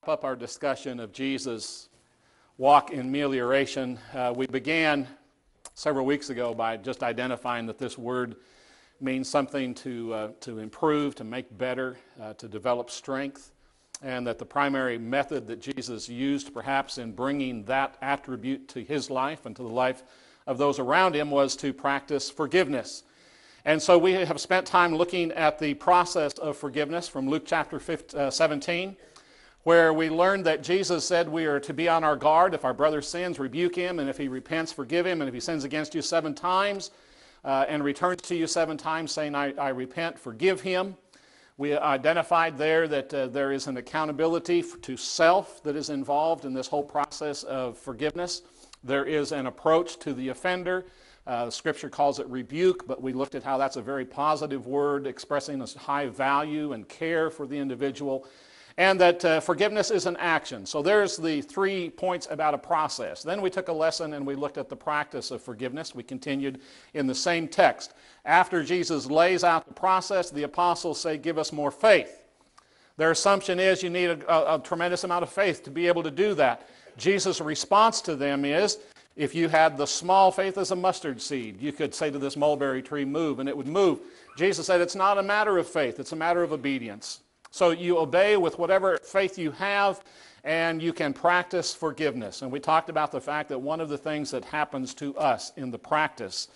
Up our discussion of Jesus' walk in melioration. We began several weeks ago by just identifying that this word means something to improve, to make better, to develop strength, and that the primary method that Jesus used perhaps in bringing that attribute to his life and to the life of those around him was to practice forgiveness. And so we have spent time looking at the process of forgiveness from Luke chapter 17, where we learned that Jesus said we are to be on our guard. If our brother sins, rebuke him, and if he repents, forgive him, and if he sins against you 7 times and returns to you 7 times saying, I repent, forgive him. We identified there that there is an accountability to self that is involved in this whole process of forgiveness. There is an approach to the offender. Scripture calls it rebuke, but we looked at how that's a very positive word expressing a high value and care for the individual. And that forgiveness is an action. So there's the 3 points about a process. Then we took a lesson and we looked at the practice of forgiveness. We continued in the same text. After Jesus lays out the process, the apostles say, give us more faith. Their assumption is you need a tremendous amount of faith to be able to do that. Jesus' response to them is, if you had the small faith as a mustard seed, you could say to this mulberry tree, move, and it would move. Jesus said, it's not a matter of faith, it's a matter of obedience. So you obey with whatever faith you have, and you can practice forgiveness. And we talked about the fact that one of the things that happens to us in the practice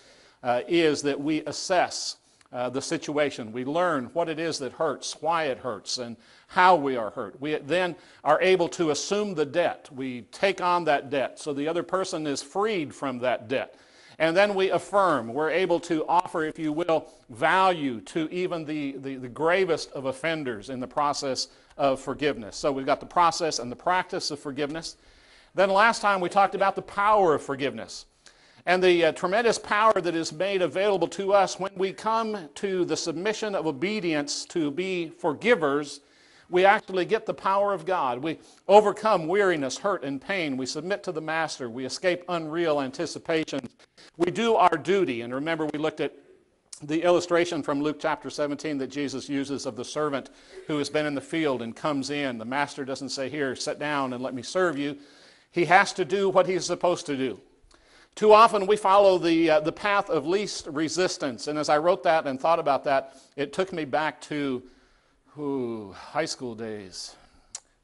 is that we assess the situation. We learn what it is that hurts, why it hurts, and how we are hurt. We then are able to assume the debt. We take on that debt so the other person is freed from that debt. And then we affirm. We're able to offer, if you will, value to even the gravest of offenders in the process of forgiveness. So we've got the process and the practice of forgiveness. Then last time we talked about the power of forgiveness and the tremendous power that is made available to us when we come to the submission of obedience to be forgivers. We actually get the power of God. We overcome weariness, hurt, and pain. We submit to the Master. We escape unreal anticipations. We do our duty. And remember, we looked at the illustration from Luke chapter 17 that Jesus uses of the servant who has been in the field and comes in. The Master doesn't say, here, sit down and let me serve you. He has to do what he's supposed to do. Too often we follow the path of least resistance. And as I wrote that and thought about that, it took me back to high school days.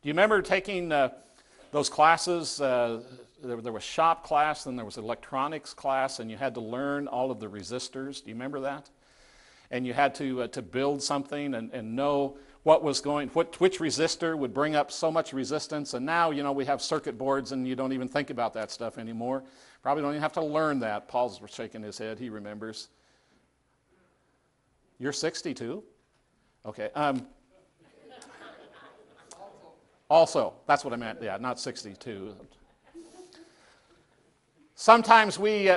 Do you remember taking those classes? There was shop class, then there was electronics class, and you had to learn all of the resistors. Do you remember that? And you had to build something and know what was going, which resistor would bring up so much resistance. And now, we have circuit boards, and you don't even think about that stuff anymore. Probably don't even have to learn that. Paul's shaking his head. He remembers. You're 62? Okay. Also, that's what I meant. Yeah, not 62. Sometimes we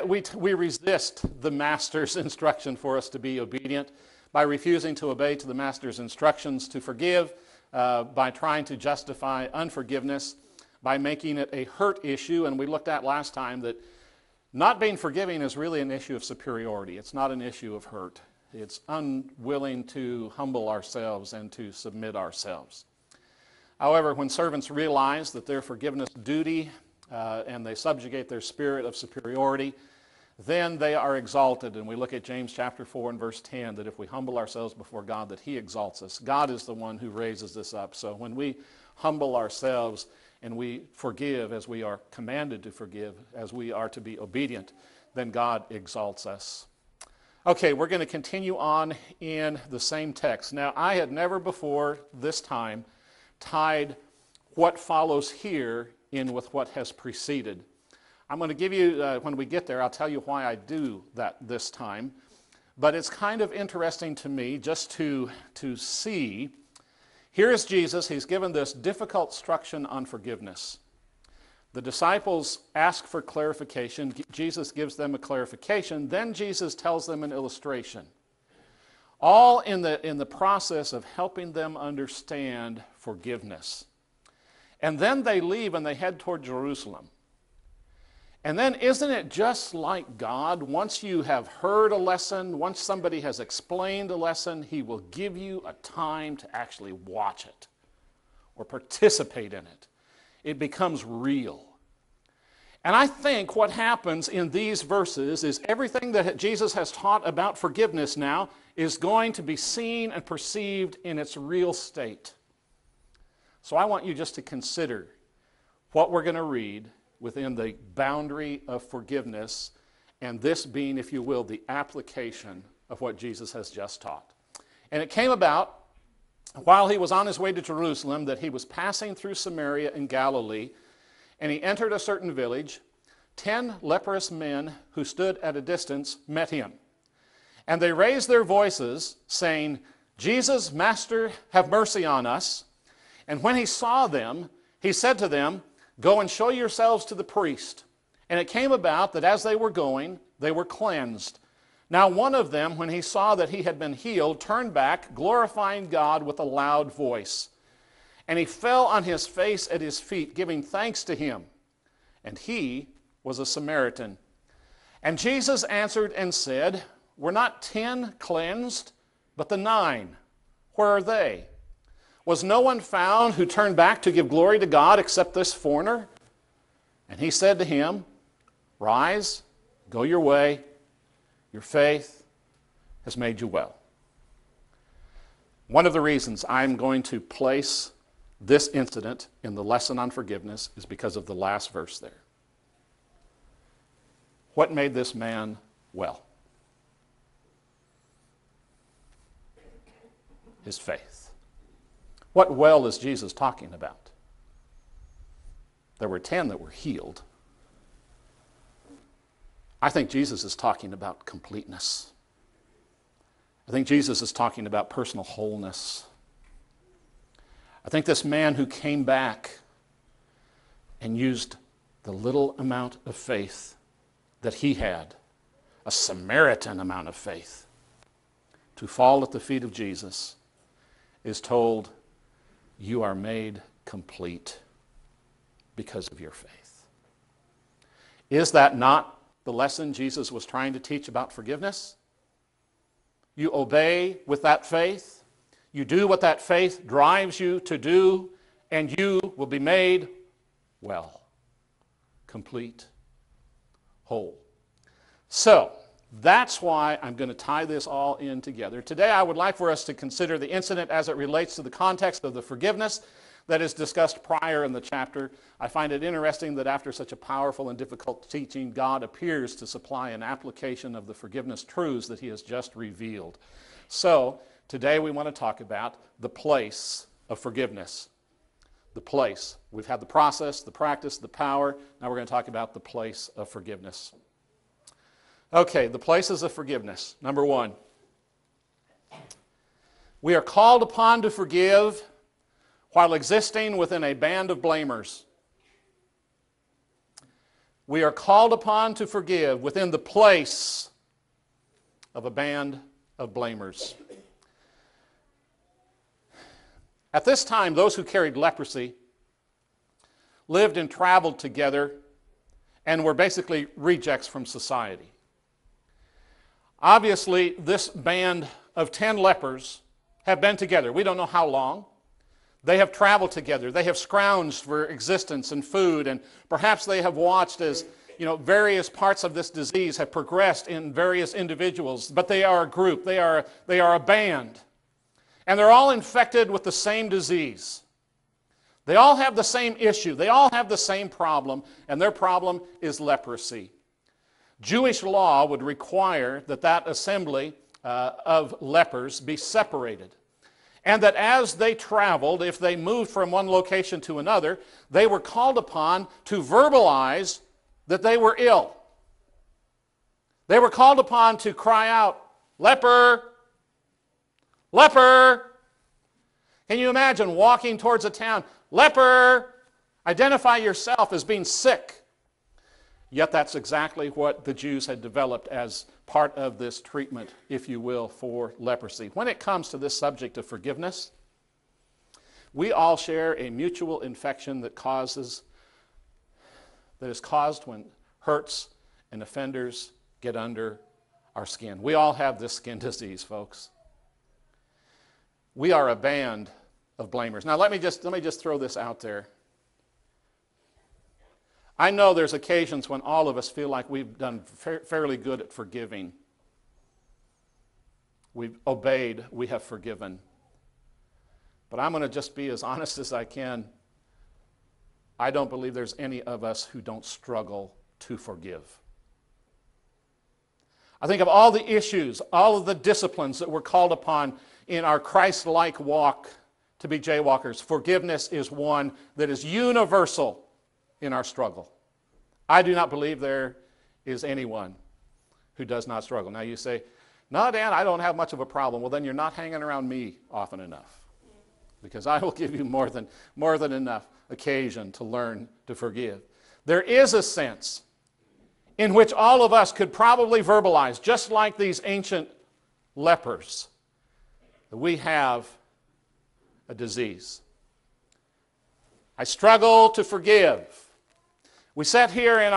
resist the Master's instruction for us to be obedient by refusing to obey to the Master's instructions to forgive, by trying to justify unforgiveness, by making it a hurt issue. And we looked at last time that not being forgiving is really an issue of superiority. It's not an issue of hurt. It's unwilling to humble ourselves and to submit ourselves. However, when servants realize that their forgiveness duty and they subjugate their spirit of superiority, then they are exalted. And we look at James chapter 4 and verse 10, that if we humble ourselves before God, that he exalts us. God is the one who raises us up. So when we humble ourselves and we forgive as we are commanded to forgive, as we are to be obedient, then God exalts us. Okay, we're going to continue on in the same text. Now, I had never before this time tied what follows here in with what has preceded. I'm going to give you, when we get there, I'll tell you why I do that this time. But it's kind of interesting to me just to see. Here is Jesus. He's given this difficult instruction on forgiveness. The disciples ask for clarification. Jesus gives them a clarification. Then Jesus tells them an illustration. All in the process of helping them understand forgiveness. And then they leave and they head toward Jerusalem. And then isn't it just like God? Once you have heard a lesson, once somebody has explained a lesson, he will give you a time to actually watch it or participate in it. It becomes real. And I think what happens in these verses is everything that Jesus has taught about forgiveness now is going to be seen and perceived in its real state. So I want you just to consider what we're going to read within the boundary of forgiveness, and this being, if you will, the application of what Jesus has just taught. And it came about while he was on his way to Jerusalem that he was passing through Samaria and Galilee, and he entered a certain village. 10 leprous men who stood at a distance met him. And they raised their voices, saying, Jesus, Master, have mercy on us. And when he saw them, he said to them, Go and show yourselves to the priest. And it came about that as they were going, they were cleansed. Now one of them, when he saw that he had been healed, turned back, glorifying God with a loud voice. And he fell on his face at his feet, giving thanks to him. And he was a Samaritan. And Jesus answered and said, Were not 10 cleansed, but the 9? Where are they? Was no one found who turned back to give glory to God except this foreigner? And he said to him, Rise, go your way. Your faith has made you well. One of the reasons I'm going to place this incident in the lesson on forgiveness is because of the last verse there. What made this man well? His faith. What well is Jesus talking about? There were 10 that were healed. I think Jesus is talking about completeness. I think Jesus is talking about personal wholeness. I think this man who came back and used the little amount of faith that he had, a Samaritan amount of faith, to fall at the feet of Jesus, is told, you are made complete because of your faith. Is that not the lesson Jesus was trying to teach about forgiveness? You obey with that faith, you do what that faith drives you to do, and you will be made well, complete, whole. So, that's why I'm going to tie this all in together. Today I would like for us to consider the incident as it relates to the context of the forgiveness that is discussed prior in the chapter. I find it interesting that after such a powerful and difficult teaching, God appears to supply an application of the forgiveness truths that he has just revealed. So, today we want to talk about the place of forgiveness. The place. We've had the process, the practice, the power. Now we're going to talk about the place of forgiveness. Okay, the places of forgiveness. Number 1. We are called upon to forgive while existing within a band of blamers. We are called upon to forgive within the place of a band of blamers. At this time, those who carried leprosy lived and traveled together and were basically rejects from society. Obviously, this band of 10 lepers have been together. We don't know how long. They have traveled together. They have scrounged for existence and food, and perhaps they have watched as various parts of this disease have progressed in various individuals. But they are a group. They are a band. And they're all infected with the same disease. They all have the same issue. They all have the same problem, and their problem is leprosy. Jewish law would require that assembly of lepers be separated. And that as they traveled, if they moved from one location to another, they were called upon to verbalize that they were ill. They were called upon to cry out, leper, leper. Can you imagine walking towards a town, leper, identify yourself as being sick. Yet that's exactly what the Jews had developed as part of this treatment, if you will, for leprosy. When it comes to this subject of forgiveness, we all share a mutual infection that is caused when hurts and offenders get under our skin. We all have this skin disease, folks. We are a band of blamers. Now let me just throw this out there. I know there's occasions when all of us feel like we've done fairly good at forgiving. We've obeyed, we have forgiven. But I'm going to just be as honest as I can. I don't believe there's any of us who don't struggle to forgive. I think of all the issues, all of the disciplines that we're called upon in our Christ-like walk to be jaywalkers, forgiveness is one that is universal in our struggle. I do not believe there is anyone who does not struggle. Now you say, no, Dan, I don't have much of a problem. Well, then you're not hanging around me often enough, because I will give you more than enough occasion to learn to forgive. There is a sense in which all of us could probably verbalize, just like these ancient lepers, that we have a disease. I struggle to forgive. We sat here in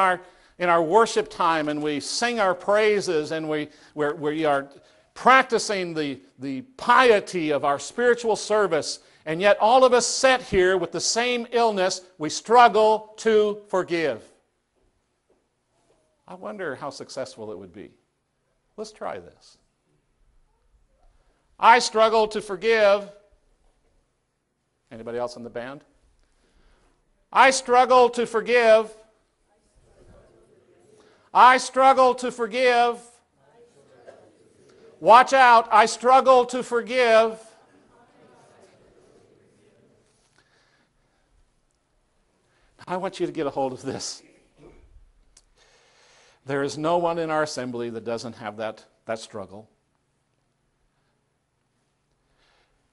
our worship time and we sing our praises, and we are practicing the piety of our spiritual service, and yet all of us sat here with the same illness. We struggle to forgive. I wonder how successful it would be. Let's try this. I struggle to forgive. Anybody else in the band? I struggle to forgive. I struggle to forgive. Watch out, I struggle to forgive. I want you to get a hold of this. There is no one in our assembly that doesn't have that struggle.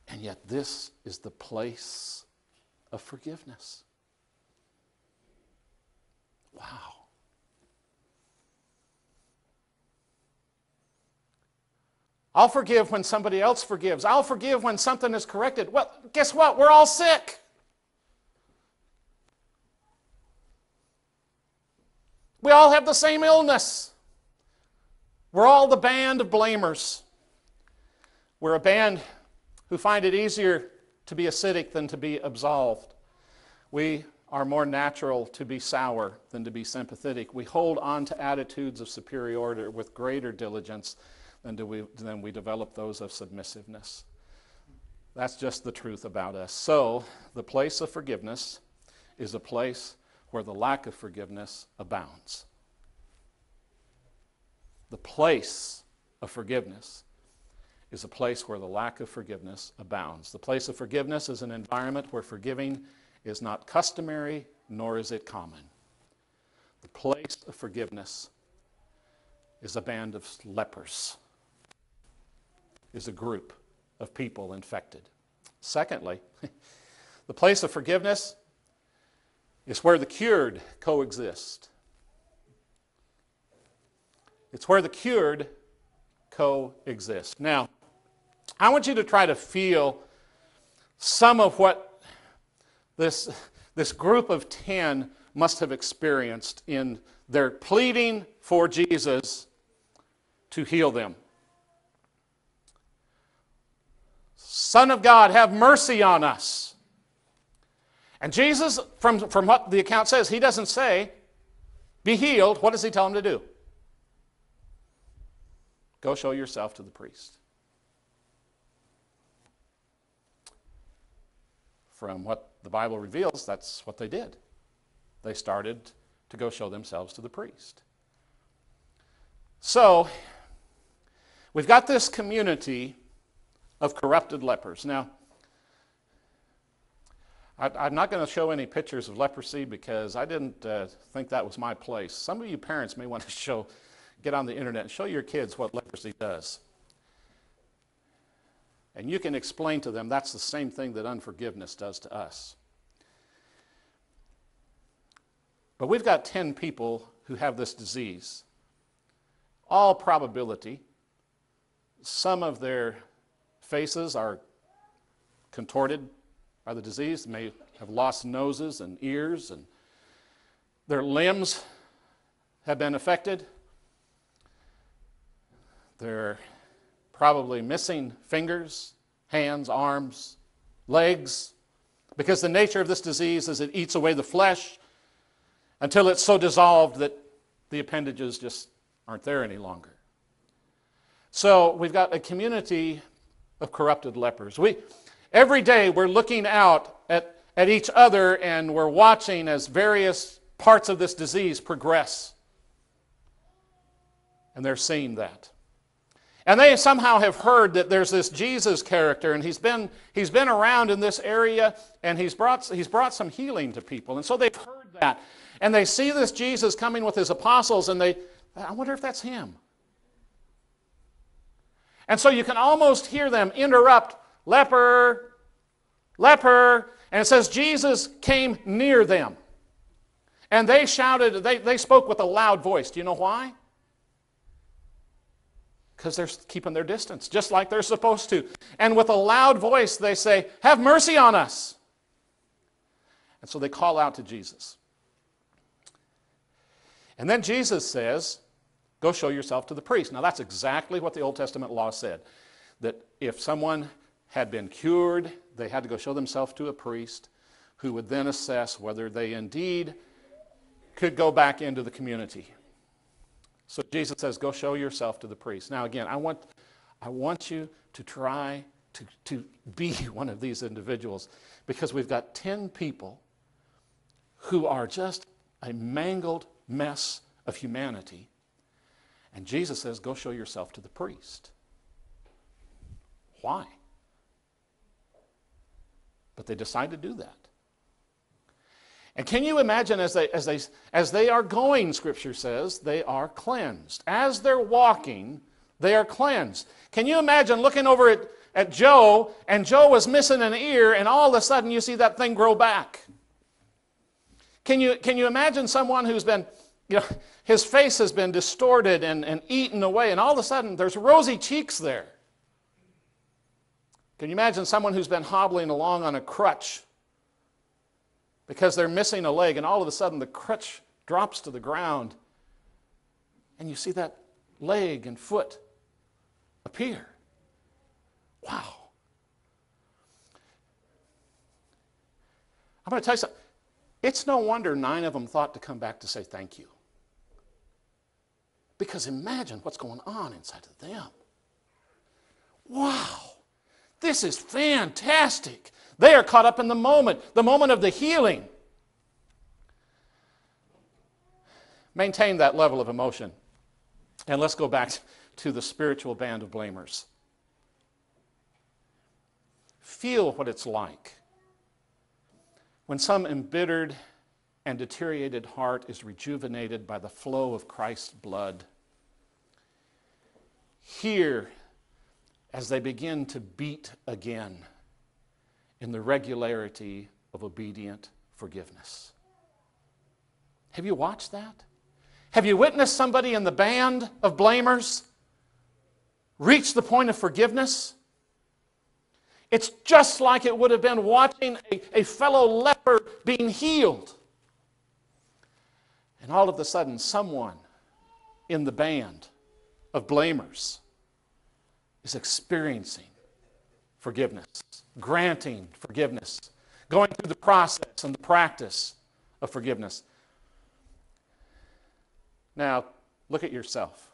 And yet this is the place of forgiveness. Wow. I'll forgive when somebody else forgives. I'll forgive when something is corrected. Well, guess what? We're all sick. We all have the same illness. We're all the band of blamers. We're a band who find it easier to be acidic than to be absolved. We are more natural to be sour than to be sympathetic. We hold on to attitudes of superiority with greater diligence than we develop those of submissiveness. That's just the truth about us. So, the place of forgiveness is a place where the lack of forgiveness abounds. The place of forgiveness is a place where the lack of forgiveness abounds. The place of forgiveness is an environment where forgiving is not customary, nor is it common. The place of forgiveness is a band of lepers, is a group of people infected. Secondly, the place of forgiveness is where the cured coexist. It's where the cured coexist. Now, I want you to try to feel some of what this group of 10 must have experienced in their pleading for Jesus to heal them. Son of God, have mercy on us. And Jesus, from what the account says, he doesn't say, be healed. What does he tell them to do? Go show yourself to the priest. From what the Bible reveals, that's what they did. They started to go show themselves to the priest. So, we've got this community of corrupted lepers. Now, I'm not going to show any pictures of leprosy because I didn't think that was my place. Some of you parents may want to get on the internet and show your kids what leprosy does. And you can explain to them that's the same thing that unforgiveness does to us. But we've got 10 people who have this disease. All probability, some of their faces are contorted by the disease. They may have lost noses and ears, and their limbs have been affected. They're probably missing fingers, hands, arms, legs, because the nature of this disease is it eats away the flesh until it's so dissolved that the appendages just aren't there any longer. So we've got a community of corrupted lepers. Every day we're looking out at each other and we're watching as various parts of this disease progress. And they're seeing that. And they somehow have heard that there's this Jesus character, and he's been around in this area, and he's brought some healing to people. And so they've heard that. And they see this Jesus coming with his apostles, and I wonder if that's him. And so you can almost hear them interrupt, leper, leper, and it says Jesus came near them. And they shouted, they spoke with a loud voice. Do you know why? Because they're keeping their distance, just like they're supposed to. And with a loud voice, they say, "Have mercy on us." And so they call out to Jesus. And then Jesus says, "Go show yourself to the priest." Now that's exactly what the Old Testament law said, that if someone had been cured, they had to go show themselves to a priest who would then assess whether they indeed could go back into the community. So Jesus says, "Go show yourself to the priest." Now again, I want you to try to be one of these individuals, because we've got 10 people who are just a mangled mess of humanity. And Jesus says, "Go show yourself to the priest." Why? But they decide to do that. And can you imagine as they are going, Scripture says, they are cleansed. As they're walking, they are cleansed. Can you imagine looking over at Joe, and Joe was missing an ear, and all of a sudden you see that thing grow back? Can you imagine someone who's been, his face has been distorted and eaten away, and all of a sudden there's rosy cheeks there? Can you imagine someone who's been hobbling along on a crutch because they're missing a leg, and all of a sudden the crutch drops to the ground, and you see that leg and foot appear? Wow. I'm going to tell you something. It's no wonder 9 of them thought to come back to say thank you. Because imagine what's going on inside of them. Wow. This is fantastic. They are caught up in the moment of the healing. Maintain that level of emotion. And let's go back to the spiritual band of blamers. Feel what it's like when some embittered and deteriorated heart is rejuvenated by the flow of Christ's blood. Hear as they begin to beat again in the regularity of obedient forgiveness. Have you watched that? Have you witnessed somebody in the band of blamers reach the point of forgiveness? It's just like it would have been watching a fellow leper being healed. And all of a sudden, someone in the band of blamers is experiencing forgiveness, granting forgiveness, going through the process and the practice of forgiveness. Now, look at yourself.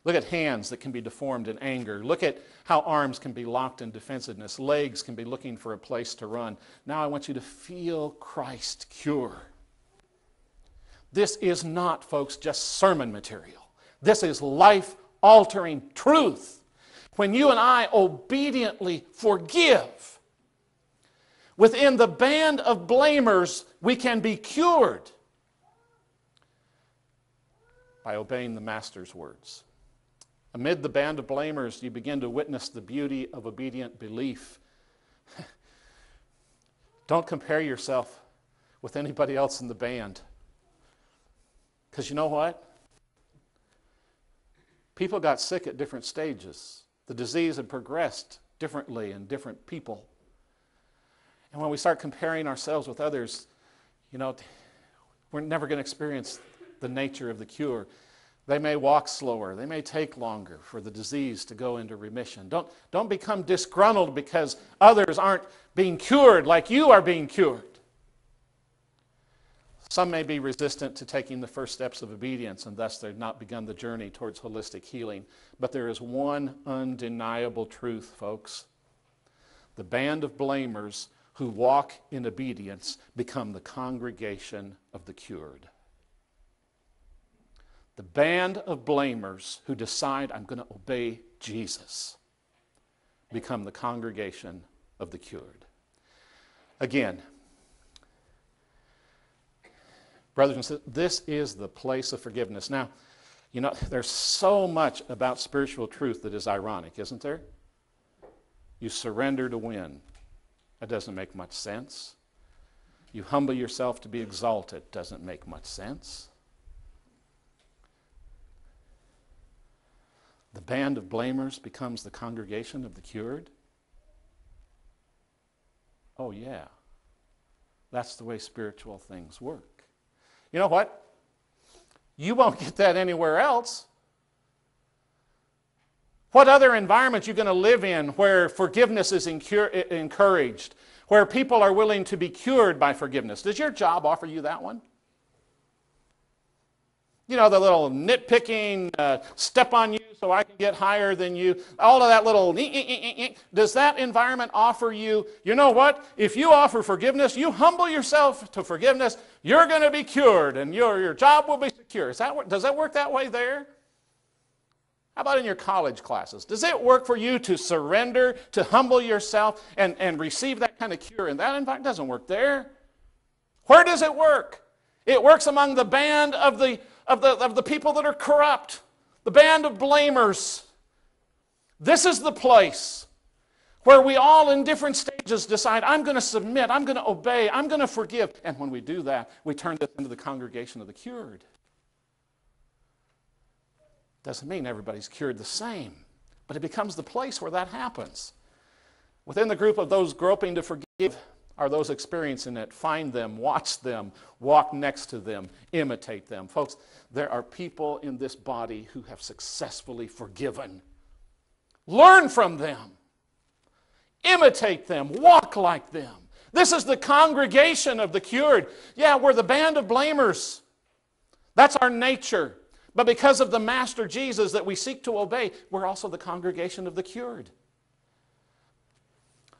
Look at hands that can be deformed in anger. Look at how arms can be locked in defensiveness. Legs can be looking for a place to run. Now I want you to feel Christ cure. This is not, folks, just sermon material. This is life-altering truth. When you and I obediently forgive, within the band of blamers, we can be cured by obeying the Master's words. Amid the band of blamers, you begin to witness the beauty of obedient belief. Don't compare yourself with anybody else in the band. Because you know what? People got sick at different stages. The disease had progressed differently in different people. And when we start comparing ourselves with others, we're never going to experience the nature of the cure. They may walk slower. They may take longer for the disease to go into remission. Don't become disgruntled because others aren't being cured like you are being cured. Some may be resistant to taking the first steps of obedience, and thus they've not begun the journey towards holistic healing. But there is one undeniable truth, folks. The band of blamers who walk in obedience become the congregation of the cured. The band of blamers who decide, I'm going to obey Jesus, become the congregation of the cured. Again, brothers and sisters, this is the place of forgiveness. Now, you know, there's so much about spiritual truth that is ironic, isn't there? You surrender to win. That doesn't make much sense. You humble yourself to be exalted. Doesn't make much sense. The band of blamers becomes the congregation of the cured. Oh yeah, that's the way spiritual things work. You know what? You won't get that anywhere else. What other environment are you going to live in where forgiveness is encouraged, where people are willing to be cured by forgiveness? Does your job offer you that one? You know, the little nitpicking, step on you so I can get higher than you, all of that little, does that environment offer you, you know what? If you offer forgiveness, you humble yourself to forgiveness, you're going to be cured and your job will be secure. Does that work that way there? How about in your college classes? Does it work for you to surrender, to humble yourself and receive that kind of cure in that environment? It doesn't work there. Where does it work? It works among the band of the people that are corrupt, the band of blamers. This is the place where we all in different stages decide, I'm going to submit, I'm going to obey, I'm going to forgive. And when we do that, we turn this into the congregation of the cured. Doesn't mean everybody's cured the same, but it becomes the place where that happens. Within the group of those groping to forgive are those experiencing it. Find them, watch them, walk next to them, imitate them. Folks, there are people in this body who have successfully forgiven. Learn from them. Imitate them. Walk like them. This is the congregation of the cured. Yeah, we're the band of blamers. That's our nature. But because of the Master Jesus that we seek to obey, we're also the congregation of the cured.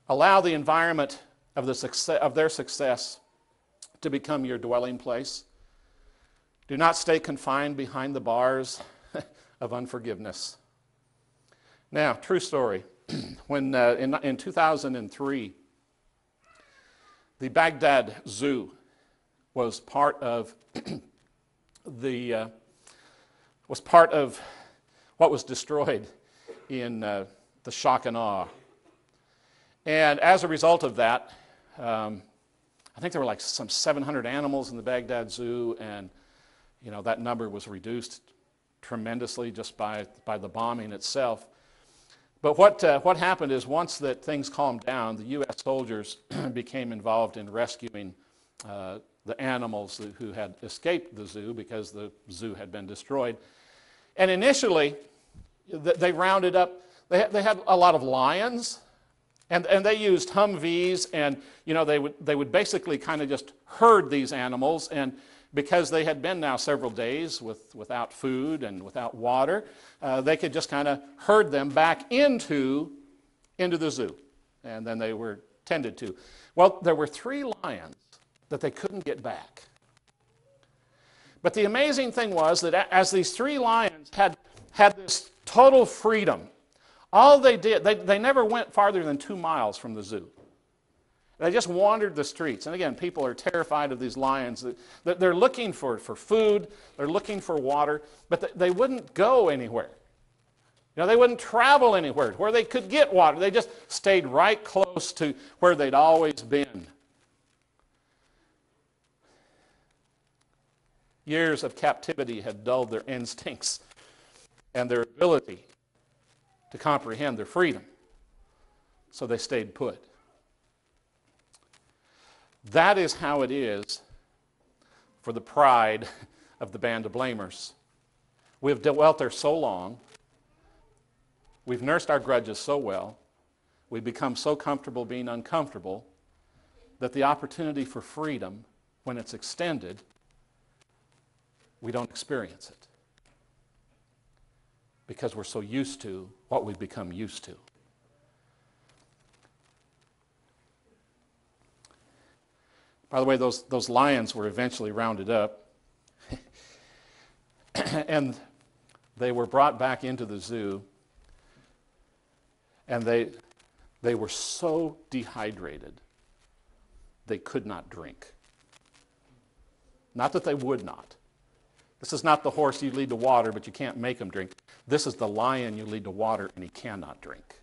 Allow the environment of their success to become your dwelling place. Do not stay confined behind the bars of unforgiveness. Now, true story. When in 2003, the Baghdad Zoo was part of what was destroyed in the shock and awe. And as a result of that, I think there were like some 700 animals in the Baghdad Zoo, and you know that number was reduced tremendously just by the bombing itself. But what happened is once that things calmed down, the U.S. soldiers became involved in rescuing the animals who had escaped the zoo because the zoo had been destroyed. And initially, they rounded up, they had a lot of lions, and they used Humvees, and you know they would basically kind of just herd these animals, and because they had been now several days without food and without water, they could just kind of herd them back into the zoo, and then they were tended to. Well, there were 3 lions that they couldn't get back. But the amazing thing was that as these 3 lions had this total freedom, all they did, they never went farther than 2 miles from the zoo. They just wandered the streets. And again, people are terrified of these lions. They're looking for food, they're looking for water, but they wouldn't go anywhere. You know, they wouldn't travel anywhere where they could get water. They just stayed right close to where they'd always been. Years of captivity had dulled their instincts and their ability to comprehend their freedom. So they stayed put. That is how it is for the pride of the band of blamers. We've dwelt there so long. We've nursed our grudges so well. We've become so comfortable being uncomfortable that the opportunity for freedom, when it's extended, we don't experience it because we're so used to what we've become used to. By the way, those lions were eventually rounded up and they were brought back into the zoo, and they were so dehydrated they could not drink. Not that they would not. This is not the horse you lead to water, but you can't make him drink. This is the lion you lead to water, and he cannot drink.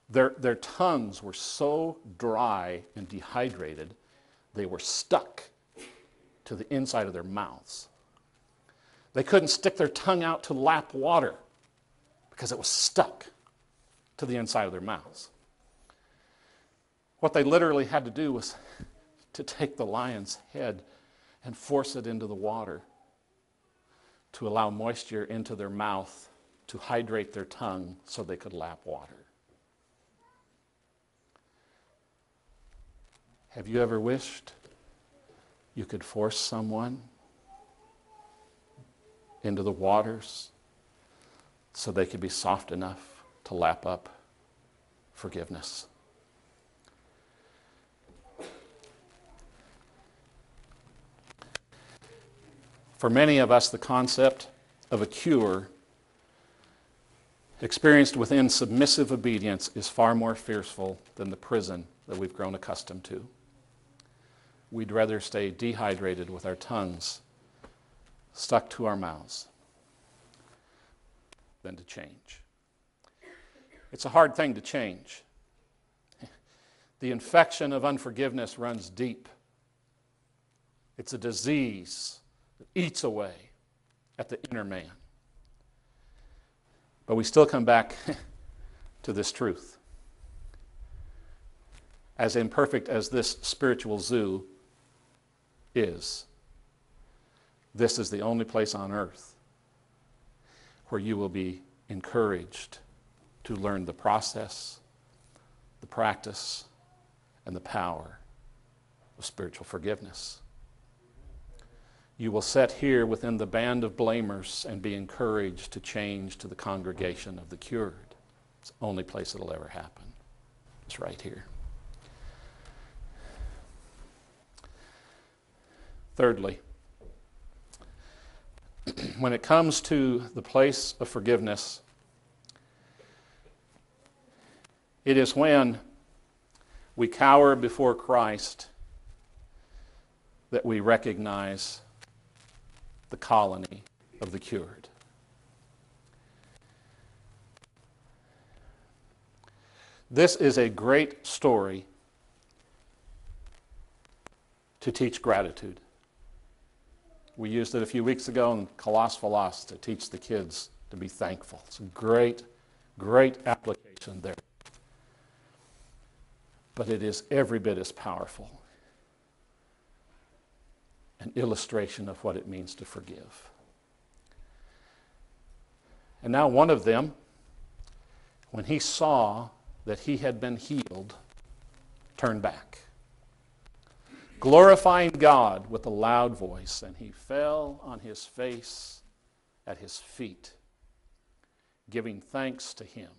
Their tongues were so dry and dehydrated, they were stuck to the inside of their mouths. They couldn't stick their tongue out to lap water because it was stuck to the inside of their mouths. What they literally had to do was to take the lion's head and force it into the water to allow moisture into their mouth to hydrate their tongue so they could lap water. Have you ever wished you could force someone into the waters so they could be soft enough to lap up forgiveness? For many of us, the concept of a cure experienced within submissive obedience is far more fearful than the prison that we've grown accustomed to. We'd rather stay dehydrated with our tongues stuck to our mouths than to change. It's a hard thing to change. The infection of unforgiveness runs deep. It's a disease that eats away at the inner man. But we still come back to this truth. As imperfect as this spiritual zoo is, this is the only place on earth where you will be encouraged to learn the process, the practice, and the power of spiritual forgiveness. You will sit here within the band of blamers and be encouraged to change to the congregation of the cured. It's the only place it'll ever happen. It's right here. Thirdly, when it comes to the place of forgiveness, it is when we cower before Christ that we recognize the colony of the cured. This is a great story to teach gratitude. We used it a few weeks ago in Kalos Philos to teach the kids to be thankful. It's a great, great application there. But it is every bit as powerful an illustration of what it means to forgive. And now one of them, when he saw that he had been healed, turned back, glorifying God with a loud voice, and he fell on his face at his feet, giving thanks to him.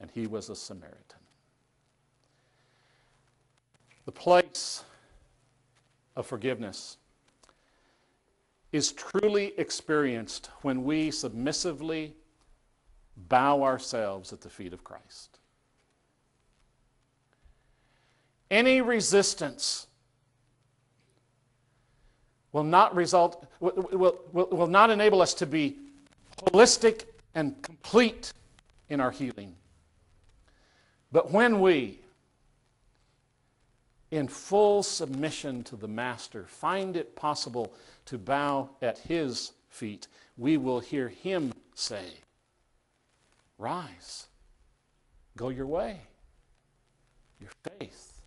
And he was a Samaritan. The place of forgiveness is truly experienced when we submissively bow ourselves at the feet of Christ. Any resistance will not enable us to be holistic and complete in our healing. But when we, in full submission to the Master, find it possible to bow at his feet, we will hear him say, "Rise, go your way. Your faith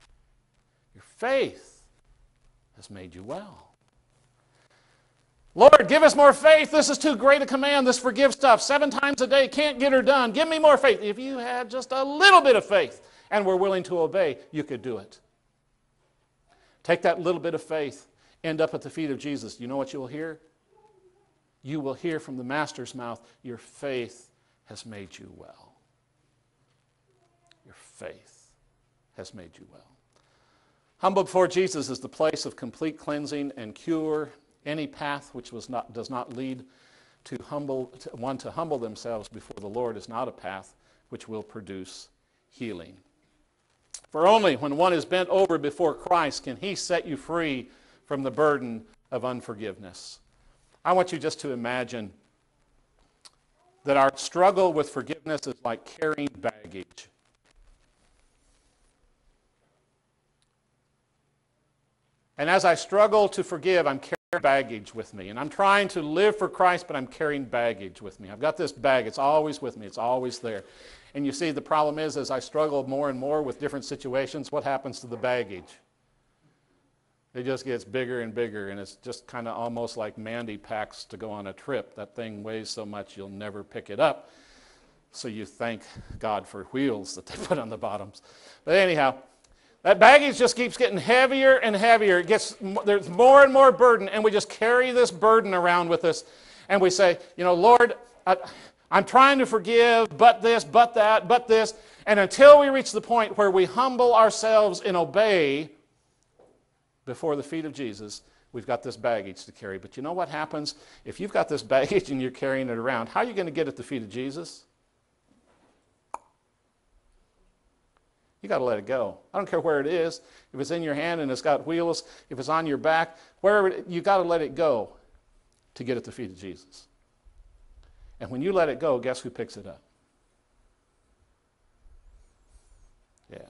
has made you well." Lord, give us more faith. This is too great a command, this forgive stuff. 7 times a day, can't get her done. Give me more faith. If you had just a little bit of faith and were willing to obey, you could do it. Take that little bit of faith, end up at the feet of Jesus. You know what you will hear? You will hear from the Master's mouth, your faith has made you well. Your faith has made you well. Humble before Jesus is the place of complete cleansing and cure. Any path which does not lead to one to humble themselves before the Lord is not a path which will produce healing. For only when one is bent over before Christ can he set you free from the burden of unforgiveness. I want you just to imagine that our struggle with forgiveness is like carrying baggage. And as I struggle to forgive, I'm carrying baggage with me. And I'm trying to live for Christ, but I'm carrying baggage with me. I've got this bag. It's always with me. It's always there. And you see, the problem is, as I struggle more and more with different situations, what happens to the baggage? It just gets bigger and bigger, and it's just kind of almost like Mandy packs to go on a trip. That thing weighs so much you'll never pick it up. So you thank God for wheels that they put on the bottoms. But anyhow, that baggage just keeps getting heavier and heavier. There's more and more burden, and we just carry this burden around with us. And we say, Lord, I'm trying to forgive, but this, but that, but this. And until we reach the point where we humble ourselves and obey before the feet of Jesus, we've got this baggage to carry. But you know what happens? If you've got this baggage and you're carrying it around, how are you going to get at the feet of Jesus? You got to let it go. I don't care where it is. If it's in your hand and it's got wheels, if it's on your back, wherever, you got to let it go to get at the feet of Jesus. And when you let it go, guess who picks it up? Yeah.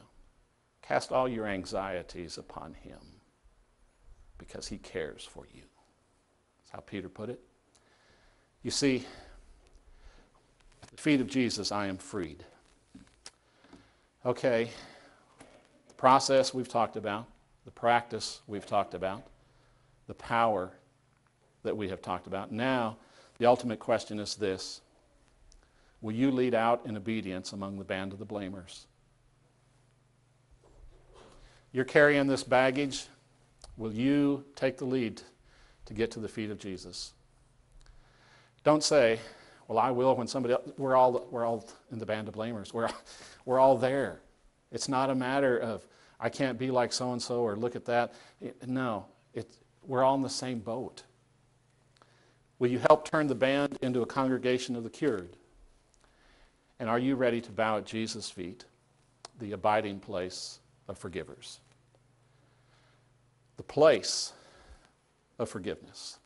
Cast all your anxieties upon him because he cares for you. That's how Peter put it. You see, at the feet of Jesus, I am freed. Okay, the process we've talked about, the practice we've talked about, the power that we have talked about. Now, the ultimate question is this: will you lead out in obedience among the band of the blamers? You're carrying this baggage. Will you take the lead to get to the feet of Jesus? Don't say, well, I will when somebody else. We're all in the band of blamers. We're all there. It's not a matter of, I can't be like so-and-so or look at that. No, we're all in the same boat. Will you help turn the band into a congregation of the cured? And are you ready to bow at Jesus' feet, the abiding place of forgivers? The place of forgiveness.